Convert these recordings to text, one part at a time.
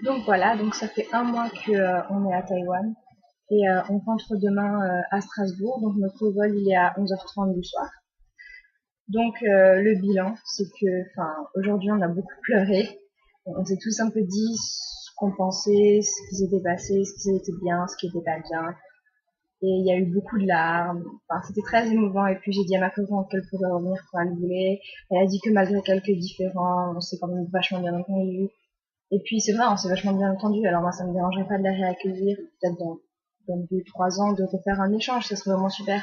Donc voilà, donc ça fait un mois que on est à Taïwan et on rentre demain à Strasbourg. Donc notre vol il est à 11h30 du soir. Donc le bilan, c'est que, enfin, aujourd'hui on a beaucoup pleuré. On s'est tous un peu dit ce qu'on pensait, ce qui s'était passé, ce qui était bien, ce qui était pas bien. Et il y a eu beaucoup de larmes. Enfin, c'était très émouvant. Et puis j'ai dit à ma cousine qu'elle pouvait revenir quand elle voulait. Elle a dit que malgré quelques différends, on s'est quand même vachement bien entendu. Et puis c'est vrai, on s'est vachement bien entendu. Alors moi, ça me dérangerait pas de la réaccueillir, peut-être dans 2, 3 ans, de refaire un échange. Ça serait vraiment super.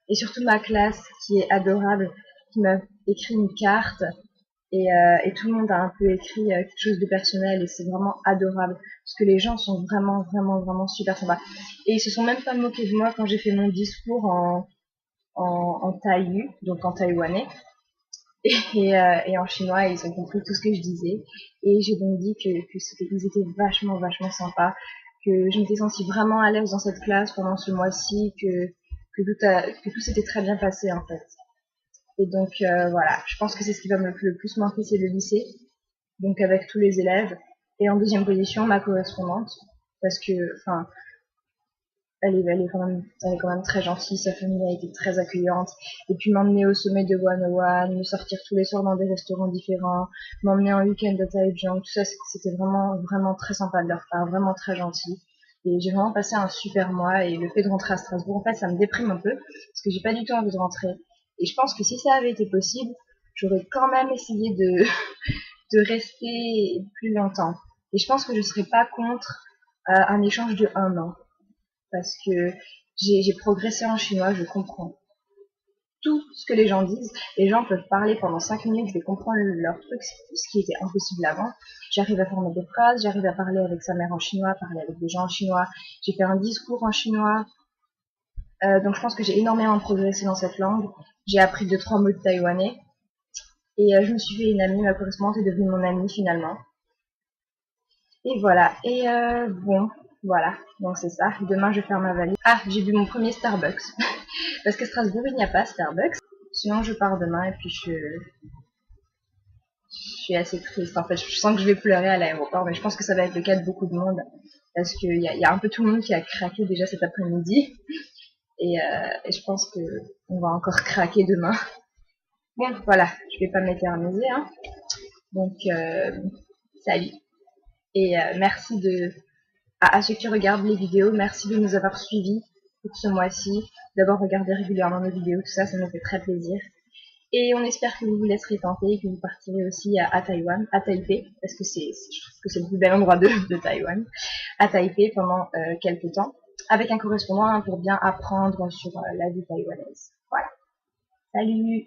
Et surtout ma classe, qui est adorable, qui m'a écrit une carte. Et tout le monde a un peu écrit quelque chose de personnel et c'est vraiment adorable parce que les gens sont vraiment vraiment vraiment super sympas et ils se sont même pas moqués de moi quand j'ai fait mon discours en thaï, donc en taïwanais et en chinois et ils ont compris tout ce que je disais et j'ai donc dit qu'ils étaient vachement vachement sympas, que je m'étais sentie vraiment à l'aise dans cette classe pendant ce mois-ci, que tout s'était très bien passé en fait. Et donc voilà, je pense que c'est ce qui va me le plus manquer, c'est le lycée, donc avec tous les élèves. Et en deuxième position, ma correspondante, parce que, enfin, elle est quand même très gentille, sa famille a été très accueillante. Et puis m'emmener au sommet de One, me sortir tous les soirs dans des restaurants différents, m'emmener en week-end à Taichung, tout ça, c'était vraiment, vraiment très sympa de leur part, vraiment très gentil. Et j'ai vraiment passé un super mois et le fait de rentrer à Strasbourg, en fait, ça me déprime un peu parce que j'ai pas du tout envie de rentrer. Et je pense que si ça avait été possible, j'aurais quand même essayé de rester plus longtemps. Et je pense que je serais pas contre un échange de 1 an parce que j'ai progressé en chinois, je comprends tout ce que les gens disent. Les gens peuvent parler pendant 5 minutes, je vais comprendre leur truc, ce qui était impossible avant. J'arrive à former des phrases, j'arrive à parler avec sa mère en chinois, parler avec des gens en chinois. J'ai fait un discours en chinois. Donc je pense que j'ai énormément progressé dans cette langue. J'ai appris 2, 3 mots de taïwanais. Et je me suis fait une amie, ma correspondante est devenue mon amie finalement. Et voilà. Et bon, voilà. Donc c'est ça. Demain, je vais faire ma valise. Ah, j'ai bu mon premier Starbucks. Parce qu'à Strasbourg, il n'y a pas Starbucks. Sinon, je pars demain et puis je suis assez triste. En fait, je sens que je vais pleurer à l'aéroport, mais je pense que ça va être le cas de beaucoup de monde. Parce qu'il y a un peu tout le monde qui a craqué déjà cet après-midi. Et je pense que on va encore craquer demain. Bon, voilà. Je vais pas m'éterniser, hein. Donc, salut. Et merci à ceux qui regardent les vidéos, merci de nous avoir suivis pour ce mois-ci, d'avoir regardé régulièrement nos vidéos, tout ça, ça nous fait très plaisir. Et on espère que vous vous laisserez tenter et que vous partirez aussi à Taïwan, à Taipei, parce que je trouve que c'est le plus bel endroit de Taïwan, à Taipei pendant quelques temps, avec un correspondant, hein, pour bien apprendre sur la vie taïwanaise. Voilà. Salut!